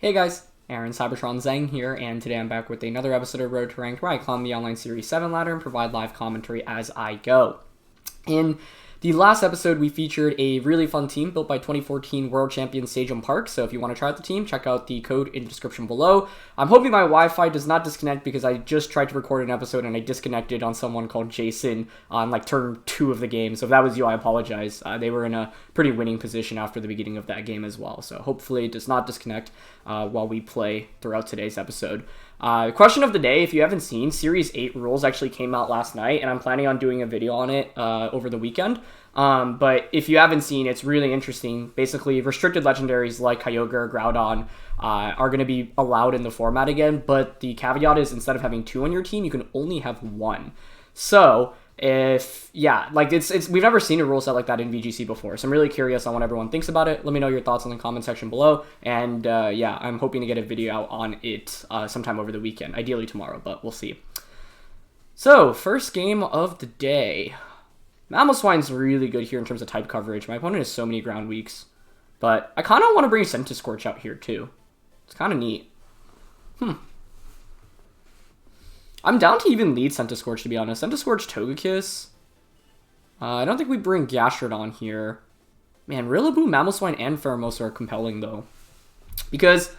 Hey guys, Aaron Cybertron Zhang here, and today I'm back with another episode of Road to Ranked where I climb the online Series 7 ladder and provide live commentary as I go. In the last episode, we featured a really fun team built by 2014 World Champion Sejun Park, so if you want to try out the team, check out the code in the description below. I'm hoping my Wi-Fi does not disconnect because I just tried to record an episode and I disconnected on someone called Jason on like turn 2 of the game, so if that was you, I apologize. They were in a pretty winning position after the beginning of that game as well, so hopefully it does not disconnect while we play throughout today's episode. Question of the day, if you haven't seen, Series 8 rules actually came out last night, and I'm planning on doing a video on it over the weekend. But if you haven't seen, it's really interesting. Basically, restricted legendaries like Kyogre or Groudon are going to be allowed in the format again, but the caveat is instead of having 2 on your team, you can only have 1. So we've never seen a rule set like that in VGC before, so I'm really curious on what everyone thinks about it. Let me know your thoughts in the comment section below, and I'm hoping to get a video out on it sometime over the weekend, ideally tomorrow, but we'll see. So, first game of the day. Mamoswine's really good here in terms of type coverage. My opponent has so many ground weaks, but I kind of want to bring Centi-Scorched out here too. It's kind of neat. I'm down to even lead Centi-Scorched, to be honest. Centi-Scorched Togekiss. I don't think we bring Gastrodon here. Man, Rillaboom, Mamoswine, and Pheromosa are compelling, though. Because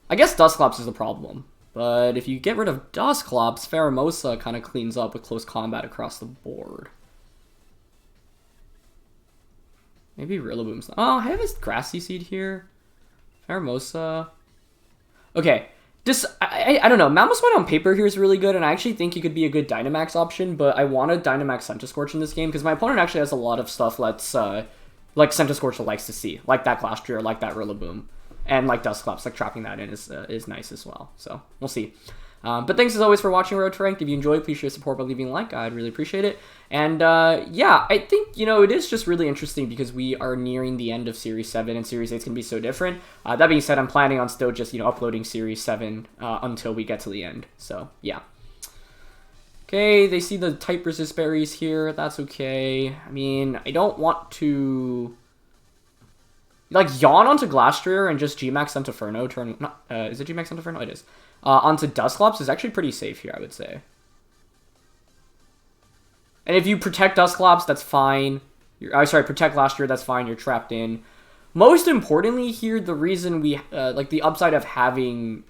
I guess Dusclops is the problem. But if you get rid of Dusclops, Pheromosa kind of cleans up with close combat across the board. Maybe Rillaboom's not. Oh, I have his Grassy Seed here. Pheromosa. Okay. I don't know. Mamoswine on paper here is really good, and I actually think he could be a good Dynamax option, but I want to Dynamax Centiskorch in this game, because my opponent actually has a lot of stuff that's, like Centiskorch likes to see. Like that Glastrier, like that Rillaboom, and like Dusclops, like trapping that in is nice as well. So, we'll see. But thanks as always for watching Road to Ranked. If you enjoyed, please show your support by leaving a like. I'd really appreciate it. And I think, it is just really interesting because we are nearing the end of Series 7 and Series 8 is going to be so different. That being said, I'm planning on still just, uploading Series 7 until we get to the end. So, yeah. Okay, they see the type resist berries here. That's okay. I mean, I don't want to yawn onto Glastrier and just Gmax Centiferno turn... is it Gmax Centiferno? It is. Onto Dusclops is actually pretty safe here, I would say. And if you protect Dusclops, that's fine. Protect Glastrier, that's fine. You're trapped in. Most importantly here, the reason we... the upside of having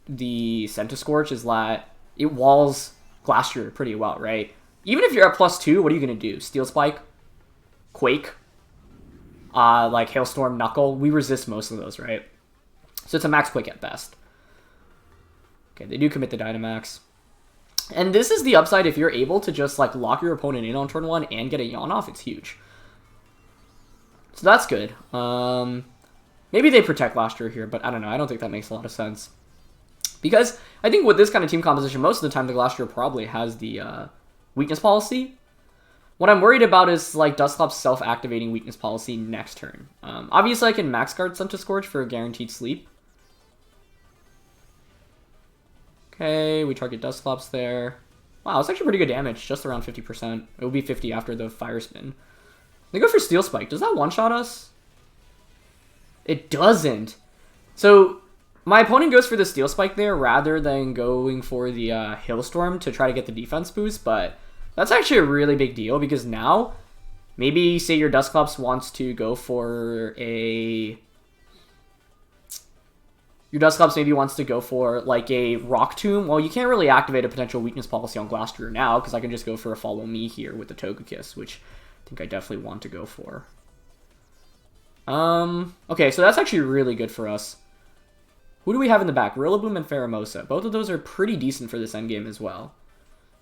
the Centiskorch is that it walls Glastrier pretty well, right? Even if you're at +2, what are you going to do? Steel Spike? Quake? Hailstorm, Knuckle? We resist most of those, right? So it's a max Quake at best. Okay, they do commit the Dynamax. And this is the upside if you're able to just, lock your opponent in on turn 1 and get a yawn off. It's huge. So that's good. Maybe they protect Glastrier here, but I don't know. I don't think that makes a lot of sense. Because I think with this kind of team composition, most of the time the Glastrier probably has the weakness policy. What I'm worried about is, Dusclops self-activating weakness policy next turn. Obviously, I can max guard Centi-Scorch for a guaranteed sleep. Okay, we target Dusclops there. Wow, it's actually pretty good damage, just around 50%. It will be 50 after the Fire Spin. They go for Steel Spike. Does that one-shot us? It doesn't. So, my opponent goes for the Steel Spike there rather than going for the Hailstorm to try to get the defense boost, but that's actually a really big deal because now, maybe, say your Dusclops wants to go for a... Your Dusclops maybe wants to go for, a Rock Tomb. Well, you can't really activate a potential weakness policy on Glastrier now, because I can just go for a Follow Me here with the Togekiss, which I think I definitely want to go for. Okay, so that's actually really good for us. Who do we have in the back? Rillaboom and Pheromosa. Both of those are pretty decent for this endgame as well.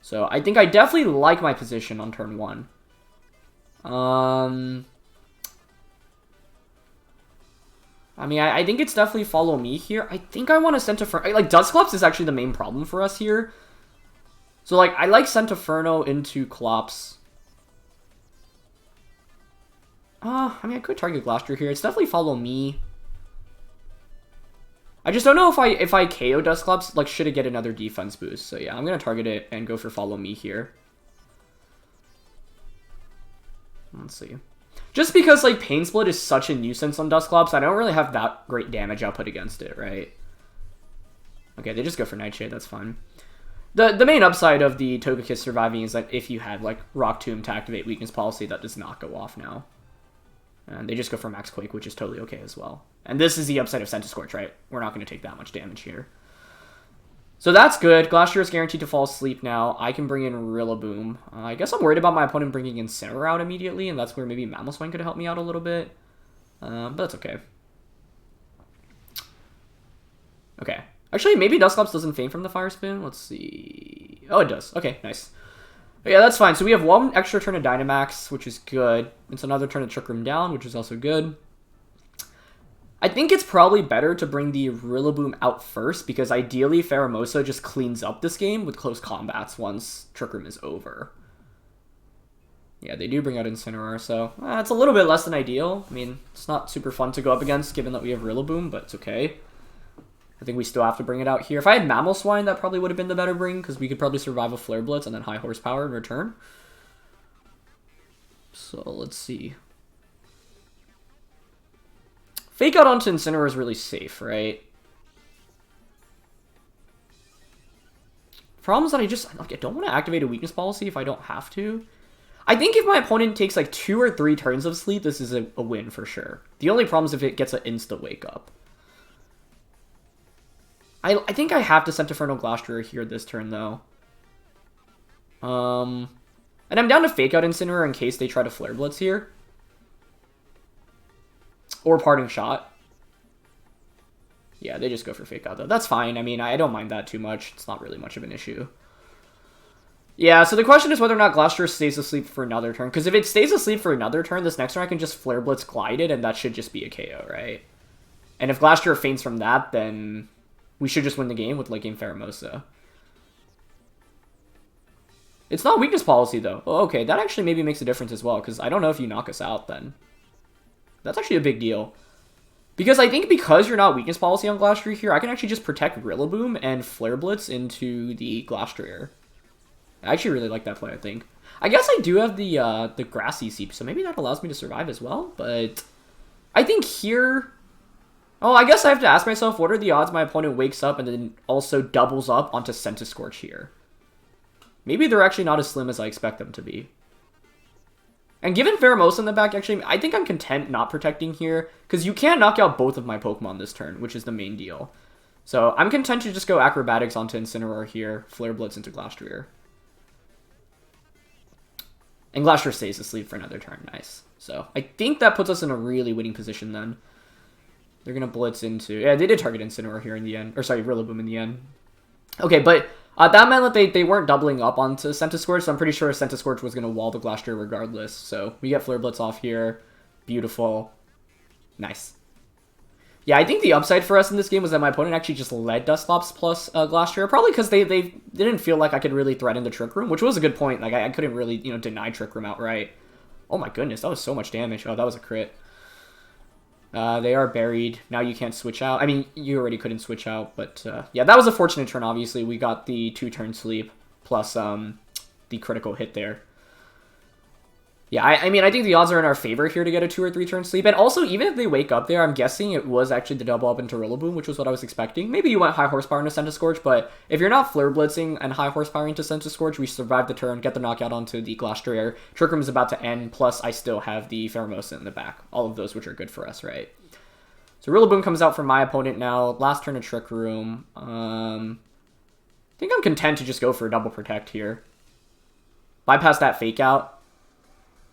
So I think I definitely like my position on turn 1. I mean, I think it's definitely Follow Me here. I think I want to Centiferno. Dusclops is actually the main problem for us here. So, I like Centiferno into Clops. I mean, I could target Glastrier here. It's definitely Follow Me. I just don't know if I KO Dusclops, should it get another defense boost. So, yeah, I'm going to target it and go for Follow Me here. Let's see. Just because, like, Pain Split is such a nuisance on Dusclops, I don't really have that great damage output against it, right? Okay, they just go for Nightshade, that's fine. The main upside of the Togekiss surviving is that if you had, like, Rock Tomb to activate Weakness Policy, that does not go off now. And they just go for Max Quake, which is totally okay as well. And this is the upside of Centi-Scorched, right? We're not going to take that much damage here. So that's good. Glastrier is guaranteed to fall asleep now. I can bring in Rillaboom. I guess I'm worried about my opponent bringing Incineroar out immediately, and that's where maybe Mamoswine could help me out a little bit. But that's okay. Okay. Actually, maybe Dusclops doesn't faint from the Fire Spin. Let's see. Oh, it does. Okay, nice. But yeah, that's fine. So we have one extra turn of Dynamax, which is good. It's another turn of Trick Room down, which is also good. I think it's probably better to bring the Rillaboom out first, because ideally Pheromosa just cleans up this game with close combats once Trick Room is over. Yeah, they do bring out Incineroar, so it's a little bit less than ideal. I mean, it's not super fun to go up against, given that we have Rillaboom, but it's okay. I think we still have to bring it out here. If I had Mamoswine, that probably would have been the better bring, because we could probably survive a Flare Blitz and then high horsepower in return. So, let's see. Fake out onto Incineroar is really safe, right? Problem is that I don't want to activate a Weakness Policy if I don't have to. I think if my opponent takes like 2 or 3 turns of sleep, this is a win for sure. The only problem is if it gets an insta-wake up. I think I have to Sempiternal Glastrier here this turn, though. And I'm down to Fake out Incineroar in case they try to Flare Blitz here. Or Parting Shot. Yeah, they just go for Fake out, though. That's fine. I mean, I don't mind that too much. It's not really much of an issue. Yeah, so the question is whether or not Glastrier stays asleep for another turn. Because if it stays asleep for another turn, this next turn I can just Flare Blitz Glide it, and that should just be a KO, right? And if Glastrier faints from that, then we should just win the game with late game Pheromosa. It's not Weakness Policy, though. Oh, okay, that actually maybe makes a difference as well, because I don't know if you knock us out then. That's actually a big deal. Because I think because you're not Weakness Policy on Glastrier here, I can actually just protect Rillaboom and Flare Blitz into the Glastrier. I actually really like that play, I think. I guess I do have the Grassy Seep, so maybe that allows me to survive as well, but I think here... Oh, I guess I have to ask myself, what are the odds my opponent wakes up and then also doubles up onto Centi-Scorch here? Maybe they're actually not as slim as I expect them to be. And given Pheromosa in the back, actually, I think I'm content not protecting here, because you can't knock out both of my Pokemon this turn, which is the main deal. So I'm content to just go Acrobatics onto Incineroar here, Flare Blitz into Glastrier. And Glastrier stays asleep for another turn, nice. So I think that puts us in a really winning position then. They're going to Blitz into... Yeah, they did target Incineroar here in the end. Or sorry, Rillaboom in the end. Okay, but that meant that they weren't doubling up onto Centi-Scorch, so I'm pretty sure Centi-Scorch was going to wall the Glastrier regardless. So we get Flare Blitz off here. Beautiful. Nice. Yeah, I think the upside for us in this game was that my opponent actually just led Dusclops plus Glastrier, probably because they didn't feel like I could really threaten the Trick Room, which was a good point. Like, I couldn't really, deny Trick Room outright. Oh my goodness, that was so much damage. Oh, that was a crit. They are buried. Now you can't switch out. I mean, you already couldn't switch out, but yeah, that was a fortunate turn, obviously. We got the 2-turn sleep plus the critical hit there. Yeah, I mean, I think the odds are in our favor here to get a 2 or 3 turn sleep. And also, even if they wake up there, I'm guessing it was actually the double up into Rillaboom, which was what I was expecting. Maybe you went high horsepower into Centi-Scorch, but if you're not Flare Blitzing and high horsepower into Centi-Scorch, we survive the turn, get the knockout onto the Glastrier. Trick Room is about to end, plus I still have the Pheromosa in the back. All of those which are good for us, right? So Rillaboom comes out for my opponent now. Last turn of Trick Room. I think I'm content to just go for a double protect here. Bypass that fake out.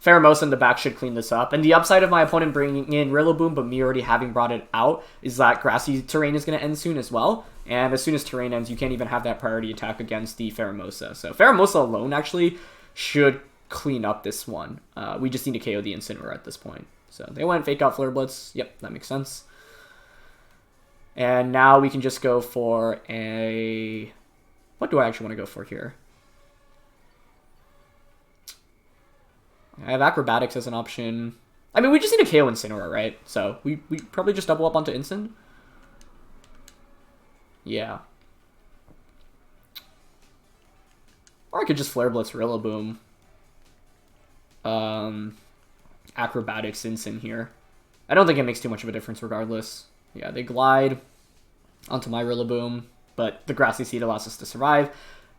Pheromosa in the back should clean this up. And the upside of my opponent bringing in Rillaboom, but me already having brought it out, is that Grassy Terrain is going to end soon as well. And as soon as Terrain ends, you can't even have that priority attack against the Pheromosa. So Pheromosa alone, actually, should clean up this one. We just need to KO the Incineroar at this point. So they went Fake Out Flare Blitz. Yep, that makes sense. And now we can just go for a... What do I actually want to go for here? I have Acrobatics as an option. I mean, we just need a KO Incineroar, right? So we probably just double up onto Incin. Yeah. Or I could just Flare Blitz Rillaboom. Acrobatics in here. I don't think it makes too much of a difference regardless. Yeah, they glide onto my Rillaboom, but the Grassy Seed allows us to survive.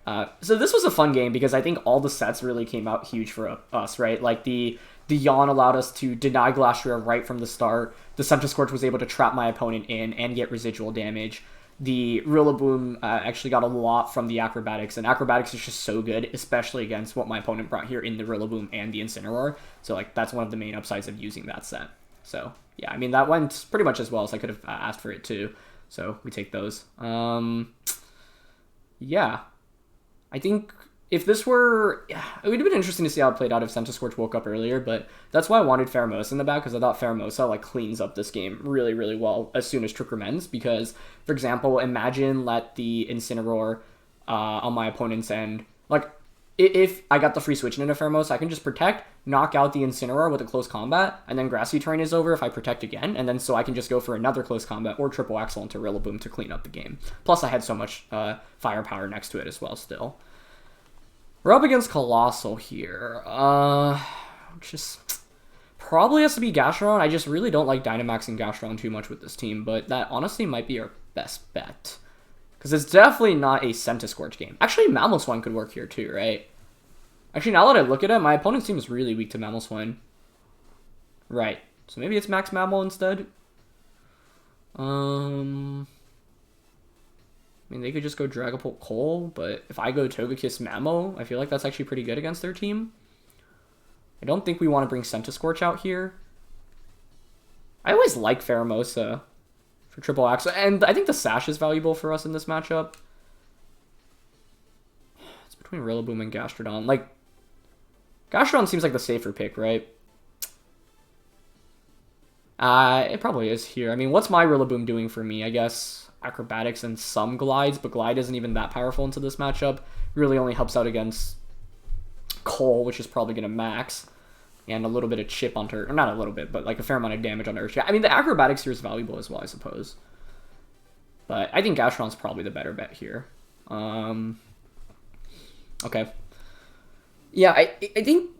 So this was a fun game because I think all the sets really came out huge for us, right? Like the Yawn allowed us to deny Glastrier right from the start. The Centi-Scorched was able to trap my opponent in and get residual damage. The Rillaboom actually got a lot from the Acrobatics, and Acrobatics is just so good, especially against what my opponent brought here in the Rillaboom and the Incineroar. So like that's one of the main upsides of using that set. So yeah, I mean that went pretty much as well as I could have asked for it too. So we take those. Yeah, I think if this were, it would have been interesting to see how it played out if Centiskorch woke up earlier, but that's why I wanted Pheromosa in the back, because I thought Pheromosa like cleans up this game really, really well as soon as Trick Room ends, because, for example, imagine let the Incineroar on my opponent's end, like, if I got the free switch into Pheromosa, I can just protect, knock out the Incineroar with a close combat, and then Grassy Terrain is over if I protect again, and then so I can just go for another close combat or triple axle into Rillaboom to clean up the game. Plus I had so much firepower next to it as well still. We're up against Coalossal here. Just probably has to be Gastrodon. I just really don't like Dynamaxing Gastrodon too much with this team, but that honestly might be our best bet. Because it's definitely not a Centiskorch game. Actually, Mamoswine could work here too, right? Actually, now that I look at it, my opponent's team is really weak to Mamoswine. Right. So maybe it's Max Mammal instead. I mean, they could just go Dragapult Cole, but if I go Togekiss Mamo, I feel like that's actually pretty good against their team. I don't think we want to bring Centiskorch out here. I always like Pheromosa for triple axle, and I think the Sash is valuable for us in this matchup. It's between Rillaboom and Gastrodon. Like, Gastrodon seems like the safer pick, right? It probably is here. I mean, what's my Rillaboom doing for me? I guess Acrobatics and some Glides, but Glide isn't even that powerful into this matchup. Really only helps out against Cole, which is probably going to max, and a little bit of chip onto, or not a little bit, but like a fair amount of damage on Urshifu. I mean, the Acrobatics here is valuable as well, I suppose. But I think Gastrodon's probably the better bet here. Okay. Yeah, I think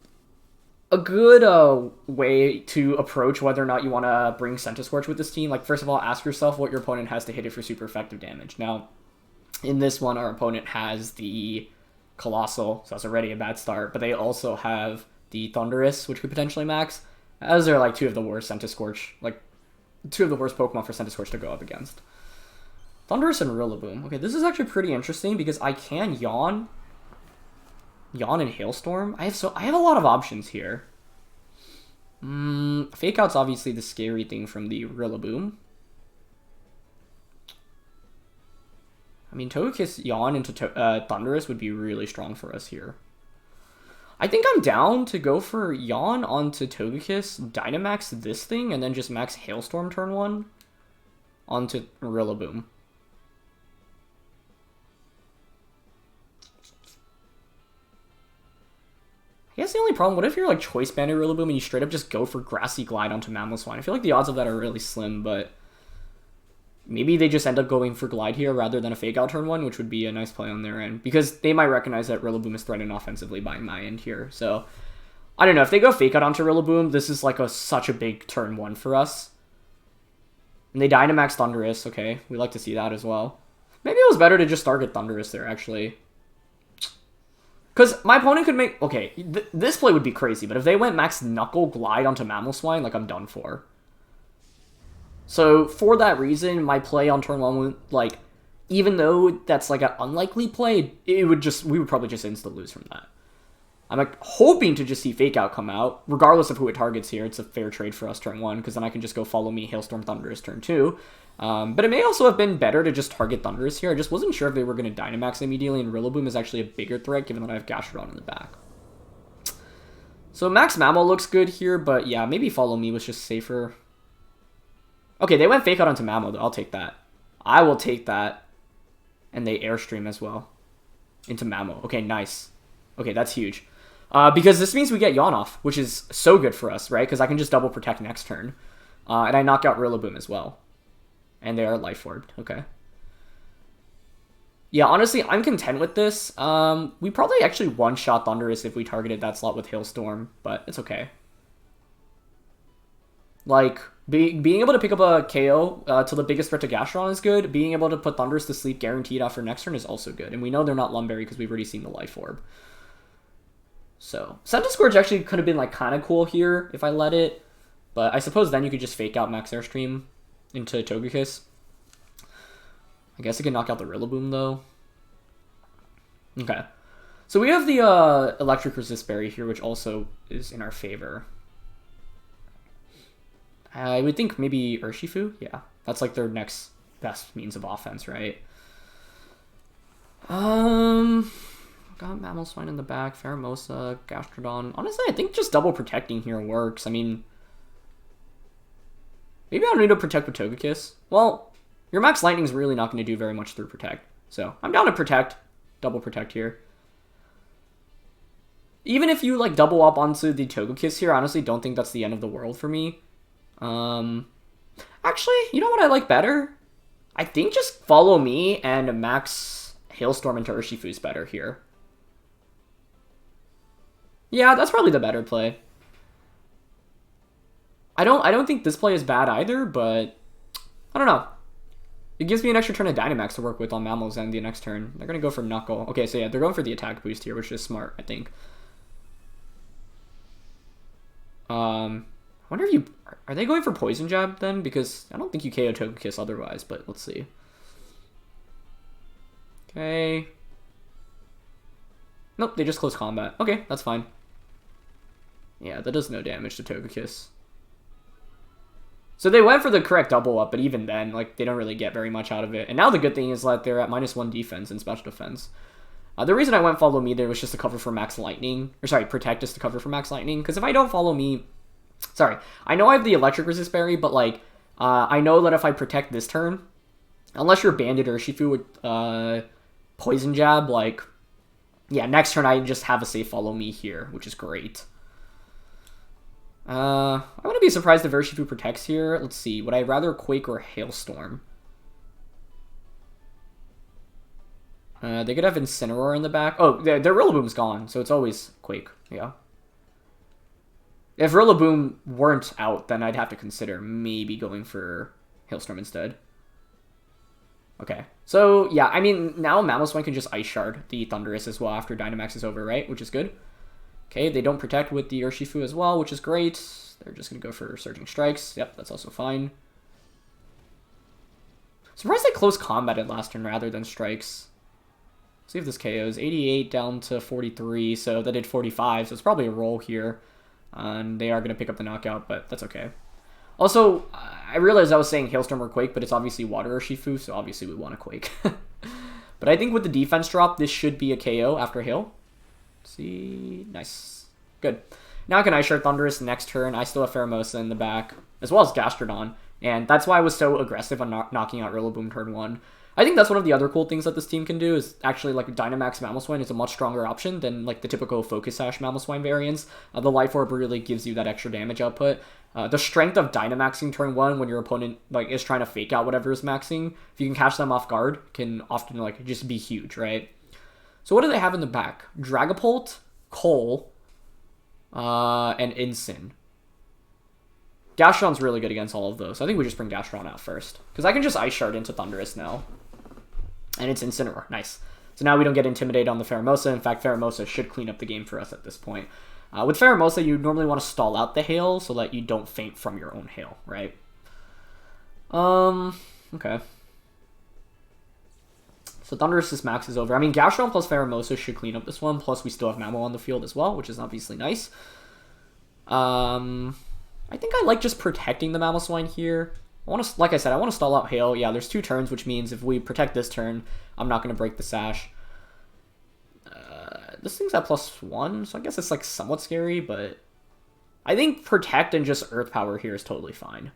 a good way to approach whether or not you want to bring Centiskorch with this team, like, first of all, ask yourself what your opponent has to hit it for super effective damage. Now, in this one, our opponent has the Coalossal, so that's already a bad start, but they also have the Thundurus, which could potentially max. Those are, like, two of the worst Centiskorch, like, two of the worst Pokemon for Centiskorch to go up against. Thundurus and Rillaboom. Okay, this is actually pretty interesting because I can Yawn and Hailstorm. I have a lot of options here. Fake Out's obviously the scary thing from the Rillaboom. I mean, Togekiss Yawn into Thundurus would be really strong for us here. I think I'm down to go for Yawn onto Togekiss, Dynamax this thing, and then just max Hailstorm turn 1 onto Rillaboom. I guess the only problem, what if you're like choice banded Rillaboom and you straight up just go for Grassy Glide onto Mamoswine? I feel like the odds of that are really slim, but maybe they just end up going for Glide here rather than a Fake Out turn 1, which would be a nice play on their end, because they might recognize that Rillaboom is threatened offensively by my end here. So I don't know, if they go Fake Out onto Rillaboom, this is like such a big turn 1 for us. And they Dynamax Thundurus, okay, we like to see that as well. Maybe it was better to just target Thundurus there, actually. Because my opponent could make... Okay, this play would be crazy, but if they went max Knuckle Glide onto Mamoswine, like, I'm done for. So, for that reason, my play on turn 1 would, like... Even though that's, like, an unlikely play, we would probably just insta-lose from that. I'm, like, hoping to just see Fake Out come out. Regardless of who it targets here, it's a fair trade for us turn 1, because then I can just go Follow Me, Hailstorm Thundurus turn 2. But it may also have been better to just target Thundurus here. I just wasn't sure if they were going to Dynamax immediately, and Rillaboom is actually a bigger threat given that I have Gastrodon in the back. So Max Mammal looks good here, but yeah, maybe Follow Me was just safer. Okay, they went Fake Out onto Mammal, though. I'll take that. I will take that. And they Airstream as well into Mammal. Okay, nice. Okay, that's huge. Because this means we get Yawn off, which is so good for us, right? Because I can just double protect next turn. And I knock out Rillaboom as well. And they are Life Orbed. Okay. Yeah, honestly, I'm content with this. We probably actually one-shot Thundurus if we targeted that slot with Hailstorm, but it's okay. Like, being able to pick up a KO to the biggest threat to Gastrodon is good. Being able to put Thundurus to sleep guaranteed after next turn is also good. And we know they're not Lumberry because we've already seen the Life Orb. So, Centiskorch actually could have been, like, kind of cool here if I let it. But I suppose then you could just fake out Max Airstream into Togekiss. I guess it can knock out the Rillaboom, though. Okay. So we have the Electric Resist Berry here, which also is in our favor. I would think maybe Urshifu. Yeah, that's like their next best means of offense, right? Got Mamoswine in the back, Pheromosa, Gastrodon. Honestly, I think just double protecting here works. I mean, maybe I don't need to protect with Togekiss. Well, your Max Lightning's really not going to do very much through Protect. So I'm down to Protect. Double Protect here. Even if you like double up onto the Togekiss here, I honestly don't think that's the end of the world for me. Actually, you know what I like better? I think just Follow Me and Max Hailstorm into Urshifu is better here. Yeah, that's probably the better play. I don't think this play is bad either, but I don't know. It gives me an extra turn of Dynamax to work with on Mamoswine the next turn. They're going to go for Knuckle. Okay, so yeah, they're going for the attack boost here, which is smart, I think. I wonder if you... Are they going for Poison Jab then? Because I don't think you KO Togekiss otherwise, but let's see. Okay. Nope, they just close combat. Okay, that's fine. Yeah, that does no damage to Togekiss. So they went for the correct double up, but even then, like, they don't really get very much out of it. And now the good thing is that they're at -1 defense and special defense. The reason I went Follow Me there was just to cover for Max Lightning. Or sorry, Protect is to cover for Max Lightning. Because if I don't Follow Me... Sorry, I know I have the Electric Resist Berry, but, like, I know that if I Protect this turn, unless you're Banded Urshifu with Poison Jab, like... Yeah, next turn I just have a safe Follow Me here, which is great. I wouldn't be surprised if Urshifu protects here. Let's see. Would I rather Quake or Hailstorm? They could have Incineroar in the back. Oh, their Rillaboom's gone, so it's always Quake. Yeah. If Rillaboom weren't out, then I'd have to consider maybe going for Hailstorm instead. Okay. So, yeah, I mean, now Mamoswine can just Ice Shard the Thundurus as well after Dynamax is over, right? Which is good. Okay, they don't protect with the Urshifu as well, which is great. They're just going to go for Surging Strikes. Yep, that's also fine. Surprised they close combated last turn rather than Strikes. See if this KOs. 88 down to 43, so that did 45, so it's probably a roll here. And they are going to pick up the knockout, but that's okay. Also, I realized I was saying Hailstorm or Quake, but it's obviously Water Urshifu, so obviously we want to Quake. But I think with the defense drop, this should be a KO after Hail. See, nice, good. Now I can Ice Shard Thundurus next turn. I still have Pheromosa in the back, as well as Gastrodon, and that's why I was so aggressive on knocking out Rillaboom turn 1. I think that's one of the other cool things that this team can do is actually like Dynamax Mamoswine is a much stronger option than like the typical Focus Sash Mamoswine variants. The Life Orb really gives you that extra damage output. The strength of Dynamaxing turn 1 when your opponent like is trying to fake out whatever is maxing, if you can catch them off guard, can often like just be huge, right? So what do they have in the back? Dragapult, Cole, and Incin. Gastrodon's really good against all of those. I think we just bring Gastrodon out first. Because I can just Ice Shard into Thundurus now. And it's Incineroar. Nice. So now we don't get intimidated on the Pheromosa. In fact, Pheromosa should clean up the game for us at this point. With Pheromosa, you normally want to stall out the Hail so that you don't faint from your own Hail, right? Okay. So Thundurus' max is over. I mean, Gastrodon plus Pheromosa should clean up this one. Plus, we still have Mamo on the field as well, which is obviously nice. I think I like just protecting the Mamoswine here. I want to, like I said, I want to stall out Hail. Yeah, there's 2 turns, which means if we protect this turn, I'm not going to break the Sash. This thing's at +1, so I guess it's like somewhat scary, but I think protect and just Earth Power here is totally fine.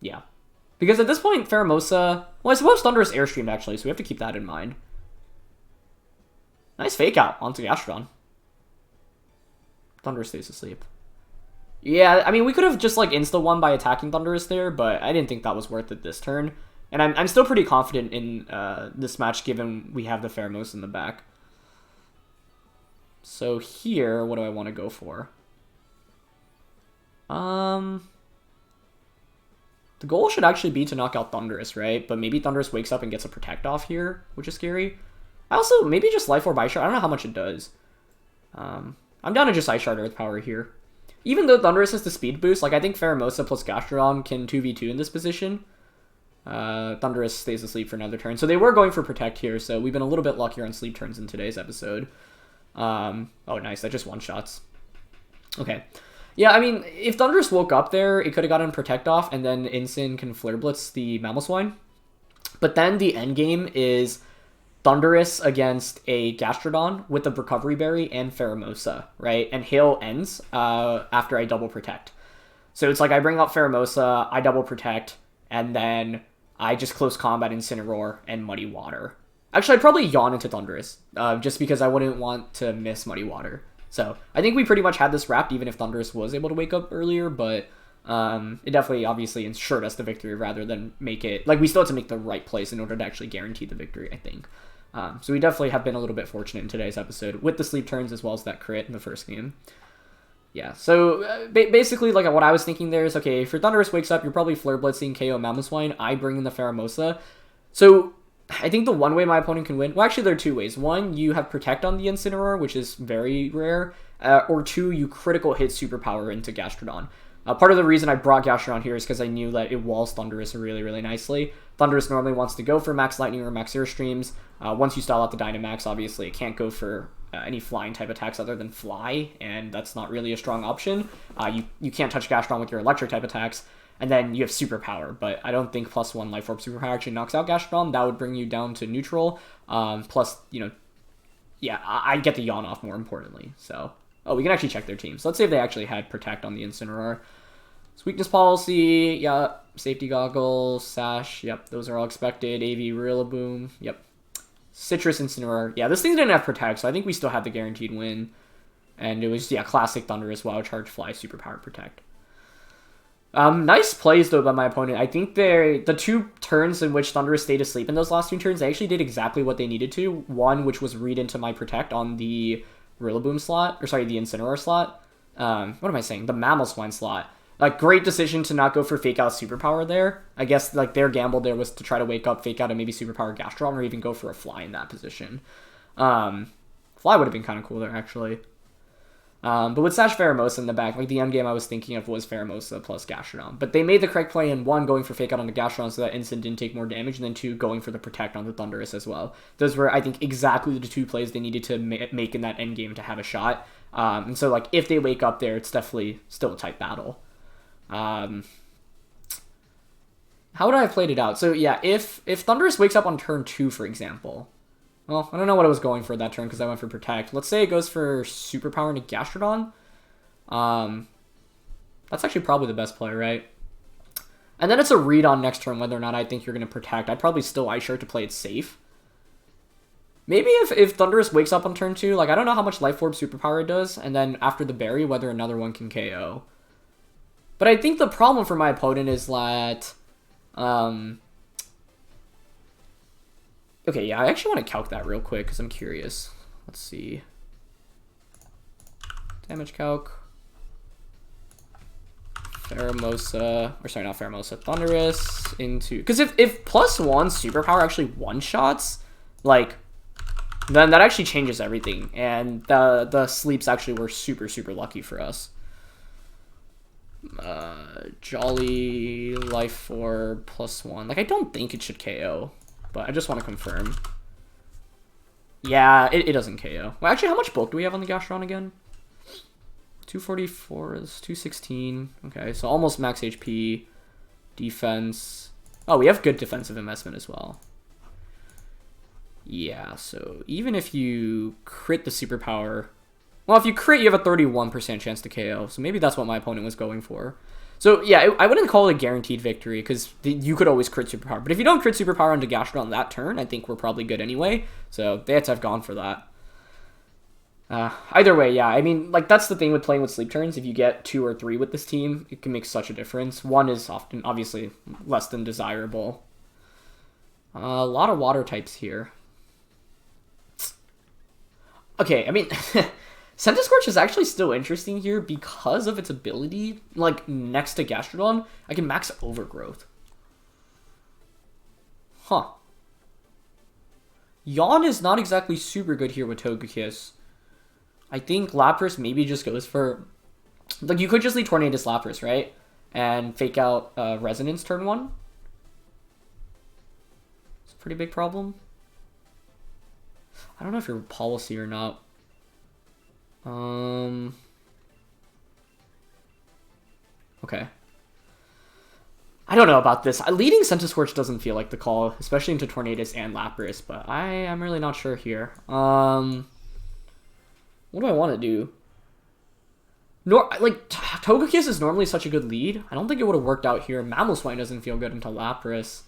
Yeah. Because at this point, Pheromosa... Well, I suppose Thundurus Airstreamed, actually, so we have to keep that in mind. Nice Fake Out onto Gastrodon. Thundurus stays asleep. Yeah, I mean, we could have just, like, insta-won by attacking Thundurus there, but I didn't think that was worth it this turn. And I'm still pretty confident in this match, given we have the Pheromosa in the back. So here, what do I want to go for? The goal should actually be to knock out Thundurus, right? But maybe Thundurus wakes up and gets a Protect off here, which is scary. I also, maybe just Life Orb Ice Shard. I don't know how much it does. I'm down to just Ice Shard Earth Power here. Even though Thundurus has the speed boost, like I think Pheromosa plus Gastrodon can 2v2 in this position. Thundurus stays asleep for another turn. So they were going for Protect here, so we've been a little bit luckier on sleep turns in today's episode. Oh, nice. That just one-shots. Okay. Yeah, I mean, if Thundurus woke up there, it could have gotten Protect off, and then Incin can Flare Blitz the Mamoswine. But then the endgame is Thundurus against a Gastrodon with the Recovery Berry and Pheromosa, right? And Hail ends after I double Protect. So it's like I bring up Pheromosa, I double Protect, and then I just close combat Incineroar and Muddy Water. Actually, I'd probably yawn into Thundurus, just because I wouldn't want to miss Muddy Water. So I think we pretty much had this wrapped, even if Thundurus was able to wake up earlier, but it definitely obviously ensured us the victory rather than make it, like we still had to make the right plays in order to actually guarantee the victory, I think. So we definitely have been a little bit fortunate in today's episode with the sleep turns as well as that crit in the first game. Yeah, so basically like what I was thinking there is, okay, if your Thundurus wakes up, you're probably Flare Blitzing KO Mamoswine, I bring in the Pheromosa. So I think the one way my opponent can win, well actually there are two ways. One, you have Protect on the Incineroar, which is very rare, or two, you critical hit Superpower into Gastrodon. Part of the reason I brought Gastrodon here is because I knew that it walls Thundurus really, really nicely. Thundurus normally wants to go for Max Lightning or Max Airstreams. Once you style out the Dynamax, obviously it can't go for any flying type attacks other than Fly, and that's not really a strong option. You can't touch Gastrodon with your Electric type attacks. And then you have Superpower, but I don't think +1 Life Orb Superpower actually knocks out Gastrodon. That would bring you down to neutral. Plus, you know, yeah, I get the yawn off more importantly. So, we can actually check their team. So let's say if they actually had Protect on the Incineroar. Weakness Policy, yeah. Safety Goggles, Sash, yep, those are all expected. AV Rillaboom, yep. Citrus Incineroar, yeah, this thing didn't have Protect, so I think we still had the guaranteed win. And it was, yeah, classic Thundurus, Wild Charge, Fly, Superpower, Protect. Nice plays, though, by my opponent. I think the two turns in which Thundurus stayed asleep in those last two turns, they actually did exactly what they needed to. One, which was read into my Protect on the Rillaboom slot, or sorry, the Incineroar slot. What am I saying? The Mamoswine slot. Like, great decision to not go for Fake Out Superpower there. I guess, like, their gamble there was to try to wake up, Fake Out, and maybe Superpower Gastrodon, or even go for a Fly in that position. Fly would have been kind of cool there, actually. But with Sash Pheromosa in the back, like the end game I was thinking of was Pheromosa plus Gastrodon. But they made the correct play in one, going for Fake Out on the Gastrodon so that Incin didn't take more damage, and then two, going for the Protect on the Thundurus as well. Those were, I think, exactly the two plays they needed to make in that end game to have a shot. And so, like, if they wake up there, it's definitely still a tight battle. How would I have played it out? So, yeah, if Thundurus wakes up on turn 2, for example... Well, I don't know what I was going for that turn because I went for Protect. Let's say it goes for Superpower into Gastrodon. That's actually probably the best play, right? And then it's a read on next turn whether or not I think you're going to Protect. I'd probably still Ice Shard to play it safe. Maybe if Thundurus wakes up on turn 2, like I don't know how much Life Orb Superpower it does, and then after the Berry, whether another one can KO. But I think the problem for my opponent is that... Okay, yeah, I actually want to calc that real quick because I'm curious. Let's see. Damage calc. Pheromosa, or sorry, not Pheromosa, Thundurus into... Because if +1 Superpower actually one-shots, like, then that actually changes everything. And the sleeps actually were super, super lucky for us. Jolly, Life Orb, +1. Like, I don't think it should KO. But I just want to confirm. Yeah, it doesn't KO. Well, actually, how much bulk do we have on the Gastrodon again? 244 is 216. Okay, so almost max HP. Defense. Oh, we have good defensive investment as well. Yeah, so even if you crit the Superpower... Well, if you crit, you have a 31% chance to KO. So maybe that's what my opponent was going for. So, yeah, I wouldn't call it a guaranteed victory, because you could always crit Superpower. But if you don't crit Superpower onto Gastrodon that turn, I think we're probably good anyway. So, they had to have gone for that. Either way, yeah, I mean, like, that's the thing with playing with sleep turns. If you get 2 or 3 with this team, it can make such a difference. 1 is often, obviously, less than desirable. A lot of water types here. Okay, I mean... Centiskorch is actually still interesting here because of its ability, like, next to Gastrodon, I can max Overgrowth. Huh. Yawn is not exactly super good here with Togekiss. I think Lapras maybe just goes for... Like, you could just lead Tornadus Lapras, right? And fake out Resonance turn 1. It's a pretty big problem. I don't know if you're policy or not. Okay. I don't know about this. Leading Centi-Scorched doesn't feel like the call, especially into Tornadus and Lapras, but I'm really not sure here. What do I want to do? Togekiss is normally such a good lead. I don't think it would have worked out here. Mamoswine doesn't feel good into Lapras.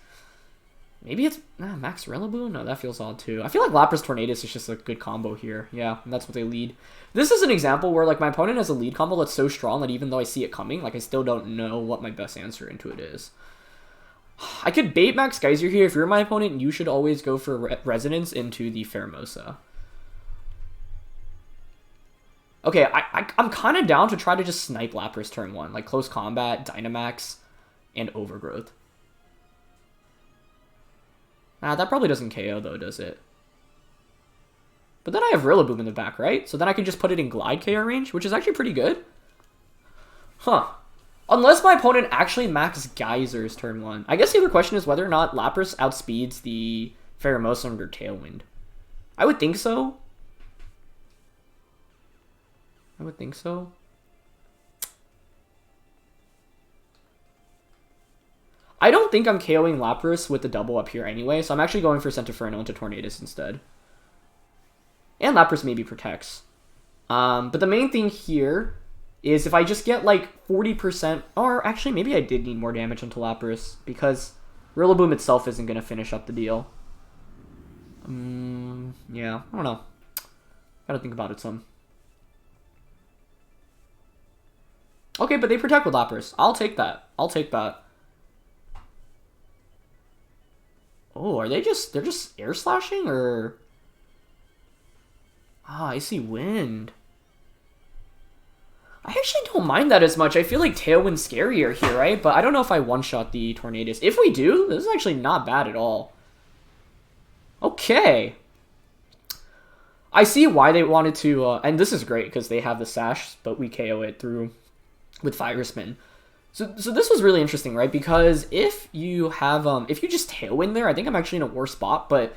Maybe it's Max Rillaboom? No, that feels odd too. I feel like Lapras Tornadus is just a good combo here. Yeah, and that's what they lead. This is an example where like my opponent has a lead combo that's so strong that even though I see it coming, like I still don't know what my best answer into it is. I could bait Max Geyser here. If you're my opponent, you should always go for Resonance into the Pheromosa. Okay, I'm kind of down to try to just snipe Lapras turn 1. Like Close Combat, Dynamax, and Overgrowth. That probably doesn't KO though, does it? But then I have Rillaboom in the back, right? So then I can just put it in Glide KO range, which is actually pretty good. Huh. Unless my opponent actually max Geysers turn 1. I guess the other question is whether or not Lapras outspeeds the Pheromosa under Tailwind. I would think so. I would think so. I don't think I'm KOing Lapras with the double up here anyway, so I'm actually going for Centiferno into Tornadus instead. And Lapras maybe protects. But the main thing here is if I just get like 40%, or actually maybe I did need more damage into Lapras, because Rillaboom itself isn't going to finish up the deal. Yeah, I don't know. Gotta think about it some. Okay, but they protect with Lapras. I'll take that. I'll take that. Oh, they're just air slashing or... Ah, I see wind. I actually don't mind that as much. I feel like Tailwind's scarier here, right? But I don't know if I one-shot the Tornadus. If we do, this is actually not bad at all. Okay. I see why they wanted to... and this is great because they have the Sash, but we KO it through with Fire Spin. So this was really interesting, right? Because if you have, if you just Tailwind there, I think I'm actually in a worse spot, but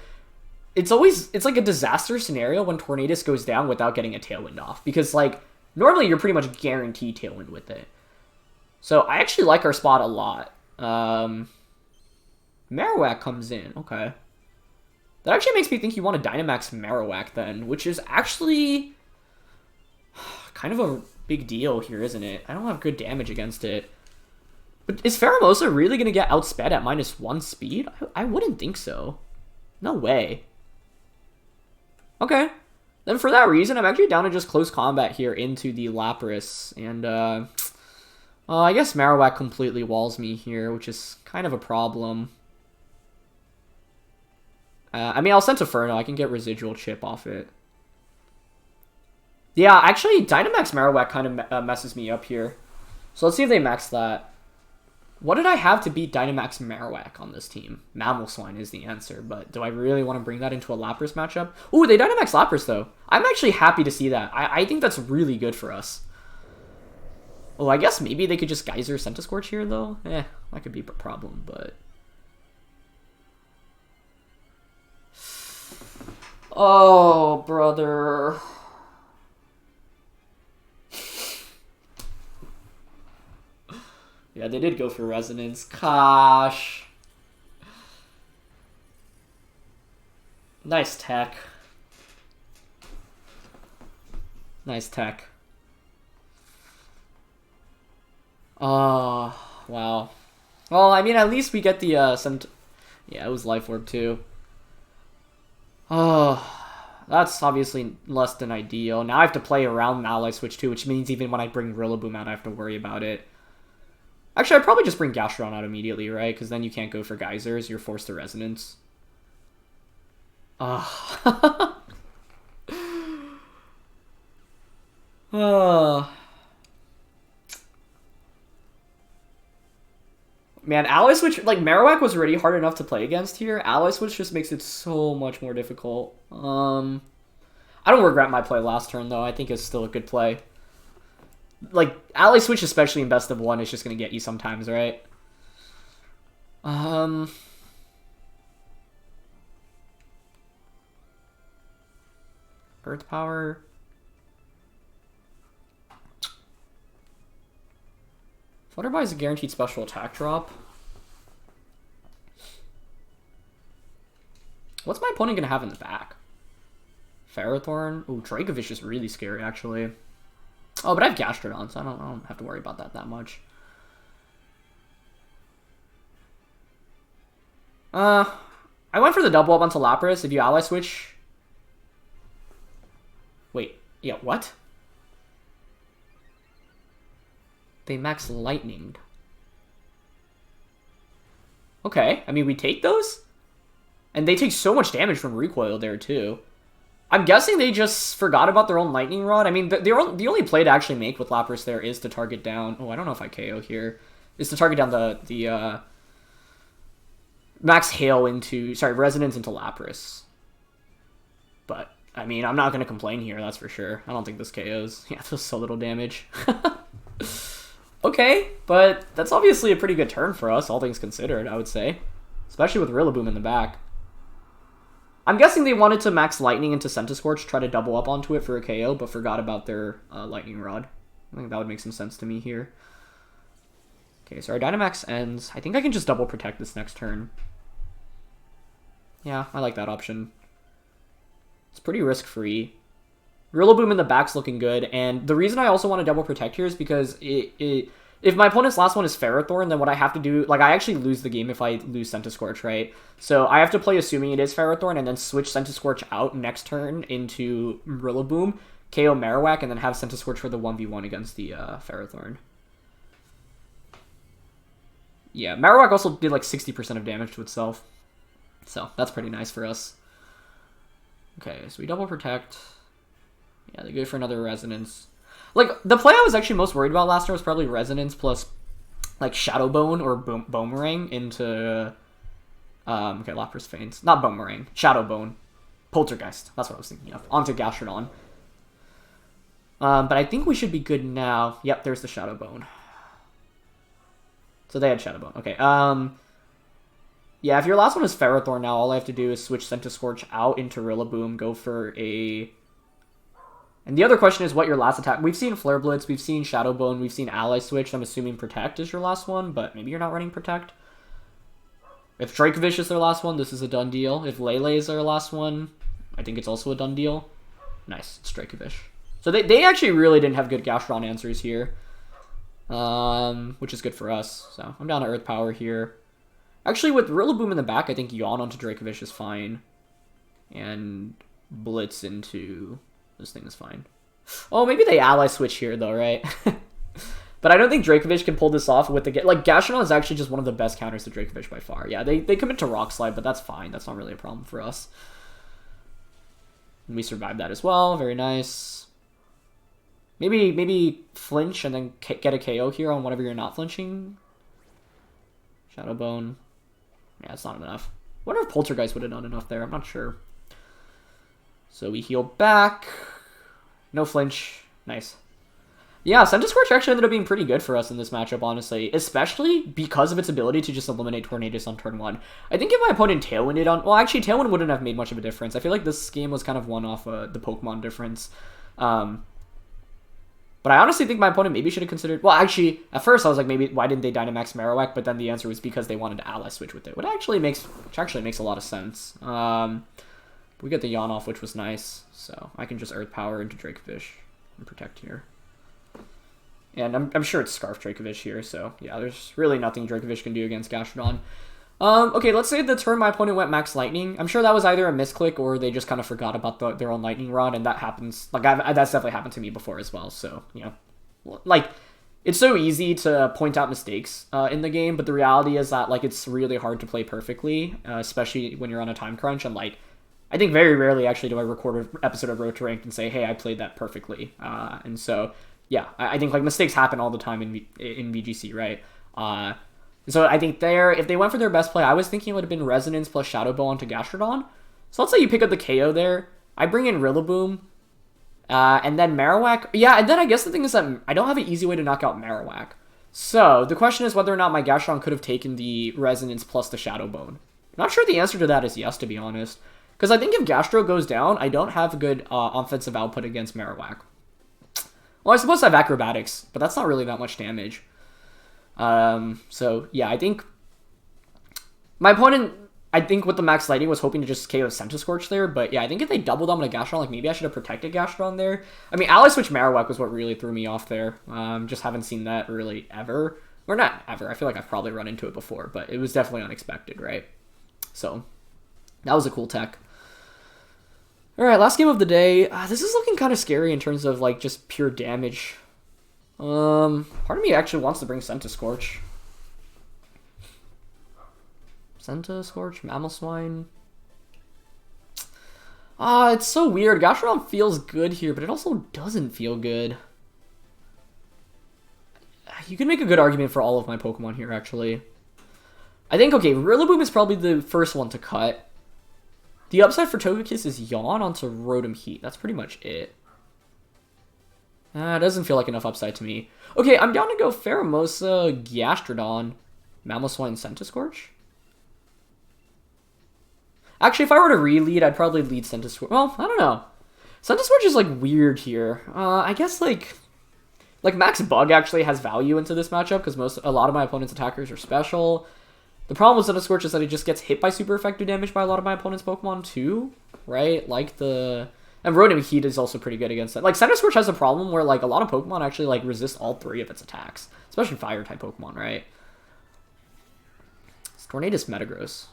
it's like a disaster scenario when Tornadus goes down without getting a Tailwind off. Because, like, normally you're pretty much guaranteed Tailwind with it. So I actually like our spot a lot. Marowak comes in, okay. That actually makes me think you want to Dynamax Marowak then, which is actually kind of a big deal here, isn't it? I don't have good damage against it. But is Pheromosa really going to get outsped at -1 speed? I wouldn't think so. No way. Okay. Then for that reason, I'm actually down to just Close Combat here into the Lapras. And, I guess Marowak completely walls me here, which is kind of a problem. I mean, I'll Centiferno. I can get Residual Chip off it. Yeah, actually, Dynamax Marowak kind of messes me up here. So let's see if they max that. What did I have to beat Dynamax Marowak on this team? Mamoswine is the answer, but do I really want to bring that into a Lapras matchup? Ooh, they Dynamax Lapras, though. I'm actually happy to see that. I think that's really good for us. Oh, I guess maybe they could just Geyser Centi-Scorch here, though. That could be a problem, but... Oh, brother... Yeah, they did go for Resonance. Gosh. Nice tech. Nice tech. Oh, wow. Well, I mean, at least we get the, Yeah, it was Life Orb, too. Oh, that's obviously less than ideal. Now I have to play around Ally Switch, too, which means even when I bring Rillaboom out, I have to worry about it. Actually, I'd probably just bring Gastrodon out immediately, right? Because then you can't go for Geysers. You're forced to Resonance. Man, Ally Switch, like, Marowak was already hard enough to play against here. Ally Switch just makes it so much more difficult. I don't regret my play last turn, though. I think it's still a good play. Like, Ally Switch, especially in best of one, is just going to get you sometimes, right? Earth Power. Flutterby is a guaranteed special attack drop. What's my opponent going to have in the back? Ferrothorn? Ooh, Dracovish is really scary, actually. Oh, but I have Gastrodon, so I don't have to worry about that much. I went for the double up onto Lapras. If you ally switch... Wait, yeah, what? They max lightninged. Okay, I mean, we take those? And they take so much damage from recoil there, too. I'm guessing they just forgot about their own lightning rod. I mean, the only play to actually make with Lapras there is to target down... Oh, I don't know if I KO here. Is to target down the max hail into... Sorry, resonance into Lapras. But, I mean, I'm not going to complain here, that's for sure. I don't think this KOs. Yeah, this is so little damage. Okay, but that's obviously a pretty good turn for us, all things considered, I would say. Especially with Rillaboom in the back. I'm guessing they wanted to max Lightning into Centi-Scorched, try to double up onto it for a KO, but forgot about their Lightning Rod. I think that would make some sense to me here. Okay, so our Dynamax ends. I think I can just double protect this next turn. Yeah, I like that option. It's pretty risk-free. Rillaboom in the back's looking good, and the reason I also want to double protect here is because if my opponent's last one is Ferrothorn, then what I have to do... Like, I actually lose the game if I lose Centi-Scorch, right? So I have to play assuming it is Ferrothorn, and then switch Centi-Scorch out next turn into Rillaboom, KO Marowak, and then have Centi-Scorch for the 1v1 against the Ferrothorn. Yeah, Marowak also did like 60% of damage to itself. So, that's pretty nice for us. Okay, so we double protect. Yeah, they go for another Resonance. Like, the play I was actually most worried about last turn was probably Resonance plus, like, Shadow Bone or Boomerang into... okay, Lapras Feints. Not Boomerang. Shadow Bone. Poltergeist. That's what I was thinking of. Onto Gastrodon. But I think we should be good now. Yep, there's the Shadow Bone. So they had Shadow Bone. Okay, yeah, if your last one is Ferrothorn now, all I have to do is switch Centi-Scorch out into Rillaboom, go for a... And the other question is what your last attack... We've seen Flare Blitz, we've seen Shadow Bone, we've seen Ally Switch. I'm assuming Protect is your last one, but maybe you're not running Protect. If Dracovish is their last one, this is a done deal. If Lele is their last one, I think it's also a done deal. Nice, it's Dracovish. So they actually really didn't have good Gastrodon answers here. Which is good for us. So I'm down to Earth Power here. Actually, with Rillaboom in the back, I think Yawn onto Dracovish is fine. And Blitz into... This thing is fine. Oh, maybe they ally switch here, though, right? But I don't think Dracovish can pull this off with the... Like, Gastrodon is actually just one of the best counters to Dracovish by far. Yeah, they commit to Rock Slide, but that's fine. That's not really a problem for us. And we survived that as well. Very nice. Maybe flinch and then get a KO here on whatever you're not flinching. Shadow Bone. Yeah, it's not enough. I wonder if Poltergeist would have done enough there. I'm not sure. So we heal back. No flinch. Nice. Yeah, Centiskorch actually ended up being pretty good for us in this matchup, honestly. Especially because of its ability to just eliminate Tornadus on turn 1. I think if my opponent Tailwinded on... Well, actually, Tailwind wouldn't have made much of a difference. I feel like this game was kind of one off the Pokemon difference. But I honestly think my opponent maybe should have considered... Well, actually, at first I was like, maybe why didn't they Dynamax Marowak? But then the answer was because they wanted to ally switch with it. Which actually makes a lot of sense. We get the Yawn off, which was nice. So I can just Earth Power into Dracovish and protect here. And I'm sure it's Scarf Dracovish here. So yeah, there's really nothing Dracovish can do against Gastrodon. Okay, let's say the turn my opponent went Max Lightning. I'm sure that was either a misclick or they just kind of forgot about their own Lightning Rod, and that happens. Like, that's definitely happened to me before as well. So, you know, like, it's so easy to point out mistakes in the game, but the reality is that, like, it's really hard to play perfectly, especially when you're on a time crunch, and, like, I think very rarely actually do I record an episode of Road to Ranked and say, hey, I played that perfectly. And so, yeah, I think like mistakes happen all the time in VGC, right? So I think if they went for their best play, I was thinking it would have been Resonance plus Shadow Ball onto Gastrodon. So let's say you pick up the KO there. I bring in Rillaboom. And then Marowak. Yeah, and then I guess the thing is that I don't have an easy way to knock out Marowak. So the question is whether or not my Gastrodon could have taken the Resonance plus the Shadow Bone. Not sure the answer to that is yes, to be honest. Because I think if Gastro goes down, I don't have a good offensive output against Marowak. Well, I suppose I have Acrobatics, but that's not really that much damage. So, yeah, I think my opponent, with the Max Lightning was hoping to just KO Centi-Scorched there, but yeah, I think if they doubled on to Gastrodon, like maybe I should have protected Gastrodon there. I mean, Ally Switch Marowak was what really threw me off there. Just haven't seen that really ever. Or not ever, I feel like I've probably run into it before, but it was definitely unexpected, right? So, that was a cool tech. Alright, last game of the day. This is looking kind of scary in terms of, like, just pure damage. Part of me actually wants to bring Centi-Scorch. Centi-Scorch, Mamoswine. It's so weird. Gastrodon feels good here, but it also doesn't feel good. You can make a good argument for all of my Pokemon here, actually. I think, okay, Rillaboom is probably the first one to cut. The upside for Togekiss is Yawn onto Rotom-H. That's pretty much it. It doesn't feel like enough upside to me. Okay, I'm down to go Pheromosa, Gastrodon, Mamoswine, Centi-Scorch. Actually, if I were to re-lead, I'd probably lead Centi-Scorch. Well, I don't know. Centi-Scorch is, like, weird here. I guess, like Max Bug actually has value into this matchup because a lot of my opponent's attackers are special. The problem with Centi-Scorch is that it just gets hit by super effective damage by a lot of my opponent's Pokemon too, right? And Rotom-H is also pretty good against that. Like, Centi-Scorch has a problem where, like, a lot of Pokemon actually, like, resist all three of its attacks. Especially Fire-type Pokemon, right? It's Tornadus Metagross.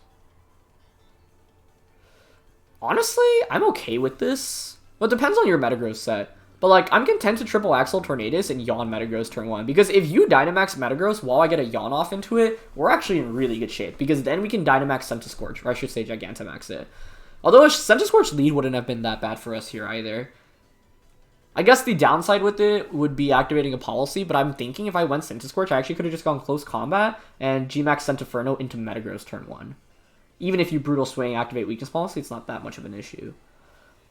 Honestly, I'm okay with this. Well, it depends on your Metagross set. But, like, I'm content to triple Axel Tornadus and Yawn Metagross turn 1. Because if you Dynamax Metagross while I get a Yawn off into it, we're actually in really good shape. Because then we can Dynamax Centi-Scorch, or I should say Gigantamax it. Although a Centi-Scorch lead wouldn't have been that bad for us here either. I guess the downside with it would be activating a policy, but I'm thinking if I went Centi-Scorch, I actually could have just gone close combat and Gmax Centiferno into Metagross turn 1. Even if you Brutal Swing, activate Weakness Policy, it's not that much of an issue.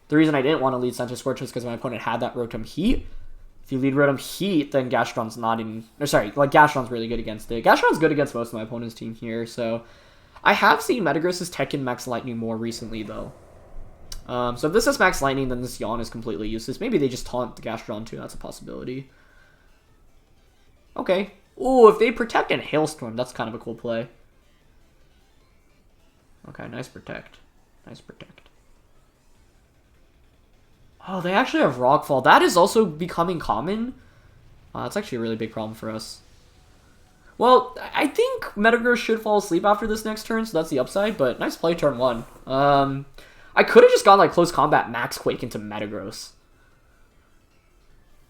The reason I didn't want to lead Centi-Scorch was because my opponent had that Rotom-H. If you lead Rotom-H, then Gastrodon's not in... Or sorry, like, Gastrodon's really good against it. Gastrodon's good against most of my opponent's team here, so... I have seen Metagross's Tekken Max Lightning more recently, though. So if this is Max Lightning, then this Yawn is completely useless. Maybe they just taunt the Gastrodon, too. That's a possibility. Okay. Ooh, if they protect and Hailstorm, that's kind of a cool play. Okay, nice protect. Nice protect. Oh, they actually have Rockfall. That is also becoming common. That's actually a really big problem for us. Well, I think Metagross should fall asleep after this next turn, so that's the upside, but nice play turn 1. I could have just gone, like, close combat Max Quake into Metagross.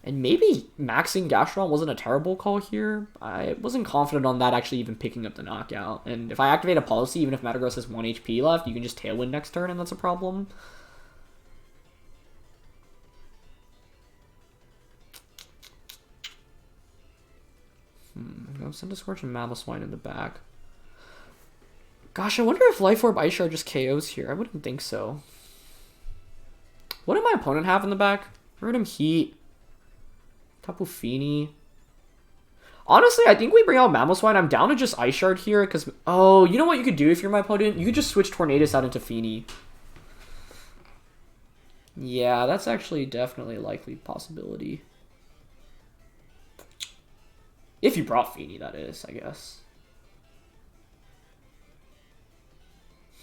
And maybe maxing Gastrodon wasn't a terrible call here. I wasn't confident on that actually even picking up the knockout. And if I activate a policy, even if Metagross has 1 HP left, you can just Tailwind next turn, and that's a problem. I'm Centi-Scorch and Mamoswine in the back. Gosh, I wonder if Life Orb Ice Shard just KOs here. I wouldn't think so. What did my opponent have in the back? Rotom-H. Tapu Fini. Honestly, I think we bring out Mamoswine. I'm down to just Ice Shard here because... Oh, you know what you could do if you're my opponent? You could just switch Tornadus out into Fini. Yeah, that's actually definitely a likely possibility. If you brought Fini, that is, I guess.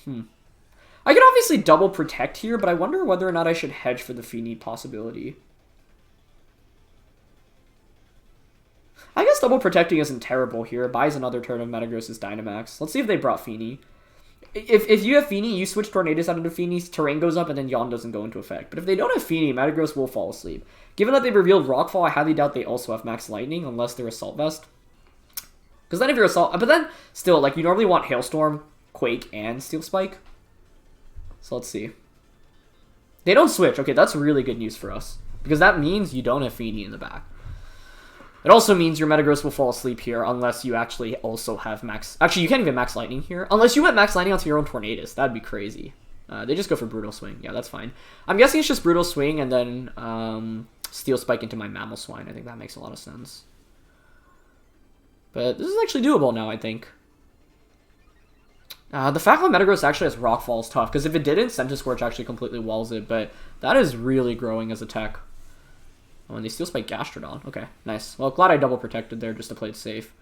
I could obviously double protect here, but I wonder whether or not I should hedge for the Fini possibility. I guess double protecting isn't terrible here. It buys another turn of Metagross's Dynamax. Let's see if they brought Fini. If you have Fini, you switch Tornadus out into Fini's, Terrain goes up, and then Yawn doesn't go into effect. But if they don't have Fini, Metagross will fall asleep. Given that they revealed Rockfall, I highly doubt they also have Max Lightning, unless they're Assault Vest. Because then if you're Assault... But then, still, like, you normally want Hailstorm, Quake, and Steel Spike. So let's see. They don't switch. Okay, that's really good news for us. Because that means you don't have Fini in the back. It also means your Metagross will fall asleep here unless you actually also have max... Actually, you can't even max Lightning here. Unless you went max Lightning onto your own Tornadus. That'd be crazy. They just go for Brutal Swing. Yeah, that's fine. I'm guessing it's just Brutal Swing and then Steel Spike into my Mamoswine. I think that makes a lot of sense. But this is actually doable now, I think. The fact that Metagross actually has Rock Fall is tough, because if it didn't, Centi-Scorch actually completely walls it, but that is really growing as a tech. Oh, and they Steel Spike Gastrodon. Okay, nice. Well, glad I double protected there just to play it safe.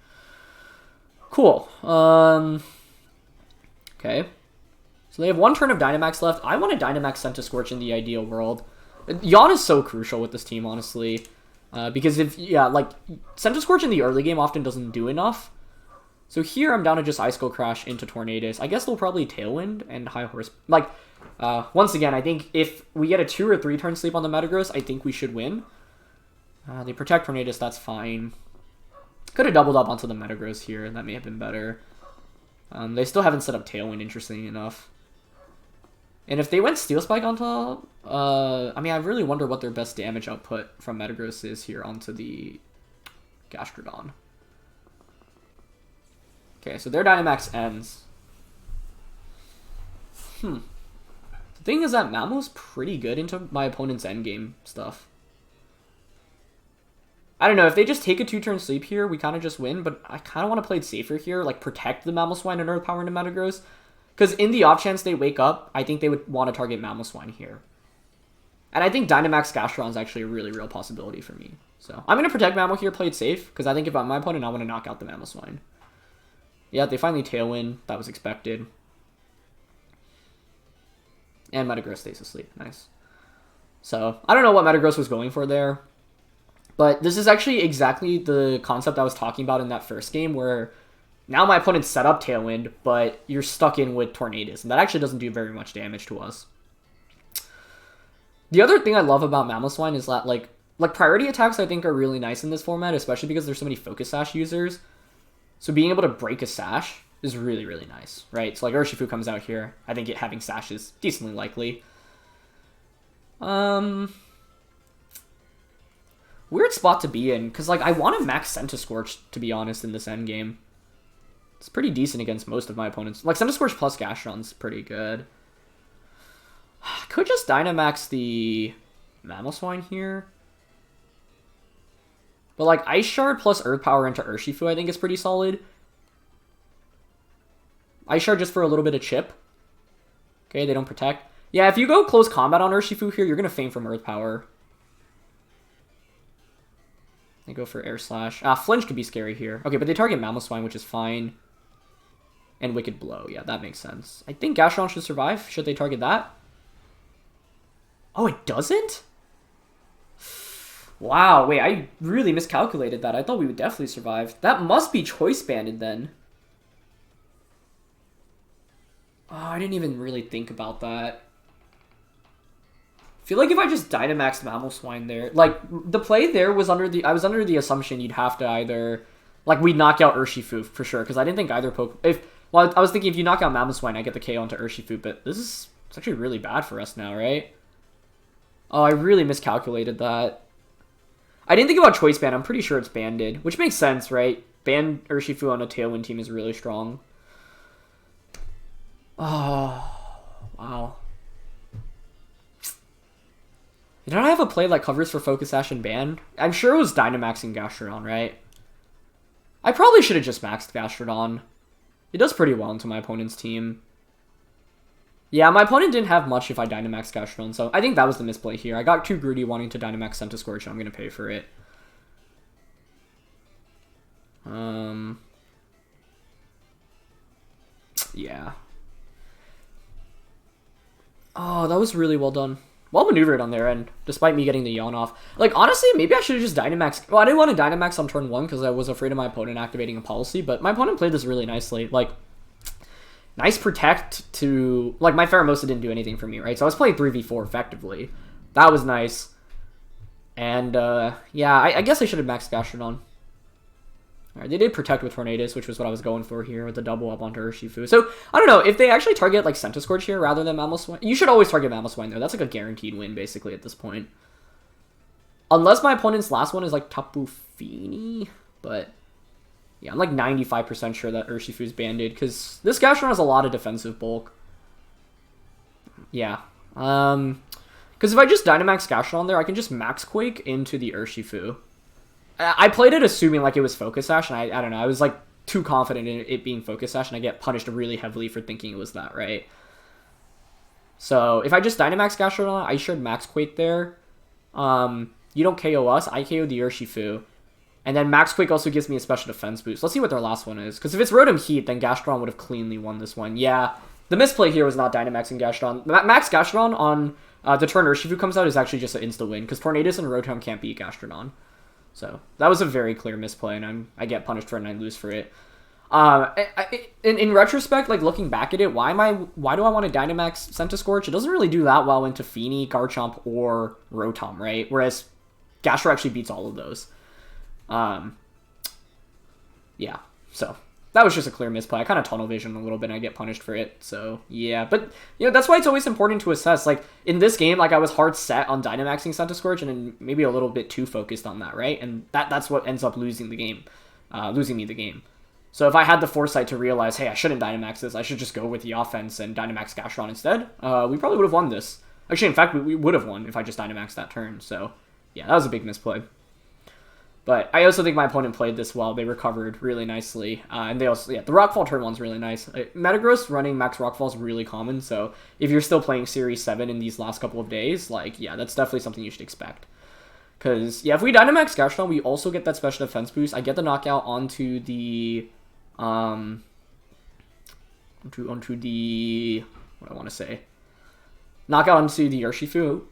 Cool. Okay. So they have one turn of Dynamax left. I want to Dynamax Centi-Scorch in the ideal world. Yawn is so crucial with this team, honestly. Because if, yeah, like, Centi-Scorch in the early game often doesn't do enough. So here I'm down to just Ice Skull Crash into Tornadus. I guess they'll probably Tailwind and High Horse. Like, once again, I think if we get a 2 or 3 turn sleep on the Metagross, I think we should win. They protect Tornadus, that's fine. Could have doubled up onto the Metagross here, and that may have been better. They still haven't set up Tailwind, interestingly enough. And if they went Steel Spike onto... I mean, I really wonder what their best damage output from Metagross is here onto the Gastrodon. Okay, so their Dynamax ends. The thing is that Mamo's pretty good into my opponent's endgame stuff. I don't know, if they just take a 2-turn sleep here, we kind of just win, but I kind of want to play it safer here, like protect the Mamoswine and Earth Power into Metagross. Because in the off chance they wake up, I think they would want to target Mamoswine here. And I think Dynamax Gastrodon is actually a really real possibility for me. So I'm going to protect Mamo here, play it safe, because I think if I'm my opponent, I want to knock out the Mamoswine. Yeah, they finally Tailwind. That was expected. And Metagross stays asleep. Nice. So, I don't know what Metagross was going for there. But this is actually exactly the concept I was talking about in that first game, where now my opponent set up Tailwind, but you're stuck in with Tornadus. And that actually doesn't do very much damage to us. The other thing I love about Mamoswine is that, like priority attacks I think are really nice in this format, especially because there's so many Focus Sash users. So being able to break a Sash is really, really nice, right? So like Urshifu comes out here. I think having Sash is decently likely. Weird spot to be in, because like I want to max Centi-Scorch, to be honest, in this endgame. It's pretty decent against most of my opponents. Like Centi-Scorch plus Gastrodon's pretty good. Could just Dynamax the Mamoswine here. But like Ice Shard plus Earth Power into Urshifu I think is pretty solid. Ice Shard just for a little bit of chip. Okay, they don't protect. Yeah, if you go close combat on Urshifu here, you're going to faint from Earth Power. They go for Air Slash. Flinch could be scary here. Okay, but they target Mamoswine, which is fine. And Wicked Blow. Yeah, that makes sense. I think Gastrodon should survive. Should they target that? Oh, it doesn't? Wow, wait, I really miscalculated that. I thought we would definitely survive. That must be Choice Banded then. Oh, I didn't even really think about that. I feel like if I just Dynamaxed Mamoswine there, like, the play there was I was under the assumption you'd have to either, like, we'd knock out Urshifu for sure, because I didn't think either well, I was thinking if you knock out Mamoswine, I get the KO onto Urshifu, but it's actually really bad for us now, right? Oh, I really miscalculated that. I didn't think about Choice Band. I'm pretty sure it's banded, which makes sense, right? Ban Urshifu on a Tailwind team is really strong. Oh, wow. Did I have a play that covers for Focus Sash and Ban? I'm sure it was Dynamaxing Gastrodon, right? I probably should have just maxed Gastrodon. It does pretty well into my opponent's team. Yeah, my opponent didn't have much if I Dynamaxed Gastrodon, so I think that was the misplay here. I got too greedy wanting to Dynamax Centi-Scorch, and I'm going to pay for it. Yeah. Oh, that was really well done. Well maneuvered on their end, despite me getting the yawn off. Like, honestly, maybe I should have just Dynamaxed. Well, I didn't want to Dynamax on turn 1 because I was afraid of my opponent activating a policy, but my opponent played this really nicely. Like, nice protect to... Like, my Pheromosa didn't do anything for me, right? So I was playing 3v4 effectively. That was nice. And, yeah, I guess I should have maxed Gastrodon. Alright, they did protect with Tornadus, which was what I was going for here with the double up onto Urshifu. So, I don't know, if they actually target, like, Centi-Scorched here rather than Mamoswine... You should always target Mamoswine, though. That's, like, a guaranteed win, basically, at this point. Unless my opponent's last one is, like, Tapu Fini. But, yeah, I'm, like, 95% sure that Urshifu's banded, because this Gastron has a lot of defensive bulk. Yeah. Because if I just Dynamax Gastron there, I can just Max Quake into the Urshifu. I played it assuming like it was Focus Sash, and I don't know, I was like too confident in it being Focus Sash, and I get punished really heavily for thinking it was that, right? So if I just Dynamax Gastron, I should Max Quake there. You don't KO us, I KO the Urshifu. And then Max Quake also gives me a special defense boost. Let's see what their last one is. Because if it's Rotom-H, then Gastron would have cleanly won this one. Yeah, the misplay here was not Dynamaxing Gastron. Max Gastron on the turn Urshifu comes out is actually just an insta-win. Because Tornadus and Rotom can't beat Gastrodon. So that was a very clear misplay, and I get punished for it and I lose for it. In retrospect, like looking back at it, why do I want to Dynamax Centi-Scorched? It doesn't really do that well into Fini, Garchomp, or Rotom, right? Whereas Gastro actually beats all of those. Yeah, so that was just a clear misplay. I kind of tunnel vision a little bit and I get punished for it. So yeah, but you know, that's why it's always important to assess. Like in this game, like I was hard set on Dynamaxing Centi-Scorched and then maybe a little bit too focused on that, right? And that's what ends up losing the game, losing me the game. So if I had the foresight to realize, hey, I shouldn't Dynamax this, I should just go with the offense and Dynamax Gastron instead, we probably would have won this. Actually, in fact, we would have won if I just Dynamaxed that turn. So yeah, that was a big misplay. But I also think my opponent played this well. They recovered really nicely. And they also, yeah, the Rockfall turn one's really nice. Metagross running Max Rockfall is really common. So if you're still playing Series 7 in these last couple of days, like, yeah, that's definitely something you should expect. Because, yeah, if we Dynamax Gastron, we also get that special defense boost. I get the knockout onto the, onto the, what I want to say? Knockout onto the Urshifu.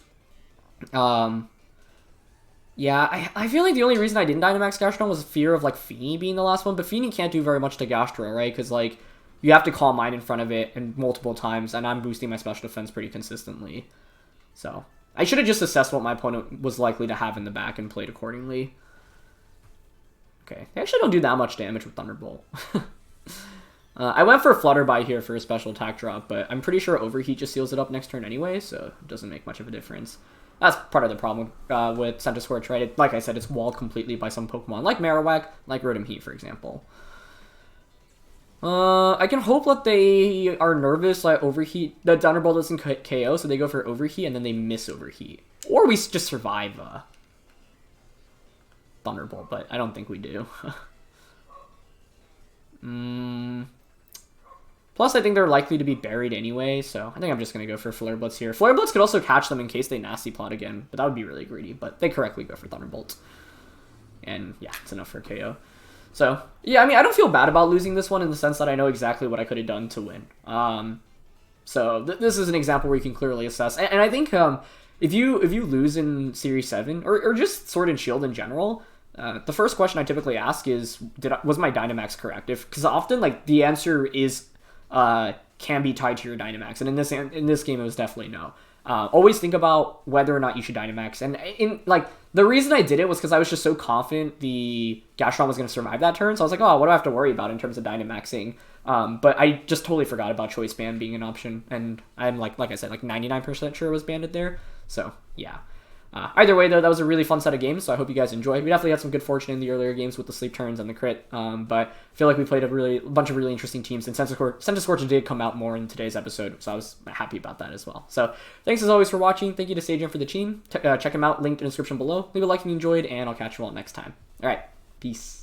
Yeah, I feel like the only reason I didn't Dynamax Gastron was fear of, like, Fini being the last one. But Fini can't do very much to Gastro, right? Because, like, you have to Calm Mind in front of it and multiple times, and I'm boosting my special defense pretty consistently. So, I should have just assessed what my opponent was likely to have in the back and played accordingly. Okay, they actually don't do that much damage with Thunderbolt. I went for a Flutterby here for a special attack drop, but I'm pretty sure Overheat just seals it up next turn anyway, so it doesn't make much of a difference. That's part of the problem with Centi-Scorched, right? Like I said, it's walled completely by some Pokemon, like Marowak, like Rotom-H, for example. I can hope that they are nervous that Overheat, that Thunderbolt doesn't KO, so they go for Overheat, and then they miss Overheat. Or we just survive Thunderbolt, but I don't think we do. Plus, I think they're likely to be buried anyway, so I think I'm just going to go for Flare Blitz here. Flare Blitz could also catch them in case they Nasty Plot again, but that would be really greedy, but they correctly go for Thunderbolt. And yeah, it's enough for KO. So, yeah, I mean, I don't feel bad about losing this one in the sense that I know exactly what I could have done to win. So this is an example where you can clearly assess. And I think if you lose in Series 7, or just Sword and Shield in general, the first question I typically ask is, was my Dynamax correct? Because often, like, the answer is can be tied to your Dynamax, and in this game it was definitely no. Always think about whether or not you should Dynamax, and the reason I did it was because I was just so confident the Gastron was going to survive that turn, so I was like, oh, what do I have to worry about in terms of Dynamaxing? But I just totally forgot about Choice Band being an option, and I'm like I said, like 99% sure it was banded there. So yeah. Either way, though, that was a really fun set of games, so I hope you guys enjoyed. We definitely had some good fortune in the earlier games with the sleep turns and the crit, but I feel like we played a bunch of really interesting teams, and Centi-Scorched did come out more in today's episode, so I was happy about that as well. So thanks as always for watching. Thank you to Sejun for the team. Check him out, linked in the description below. Leave a like if you enjoyed, and I'll catch you all next time. All right, peace.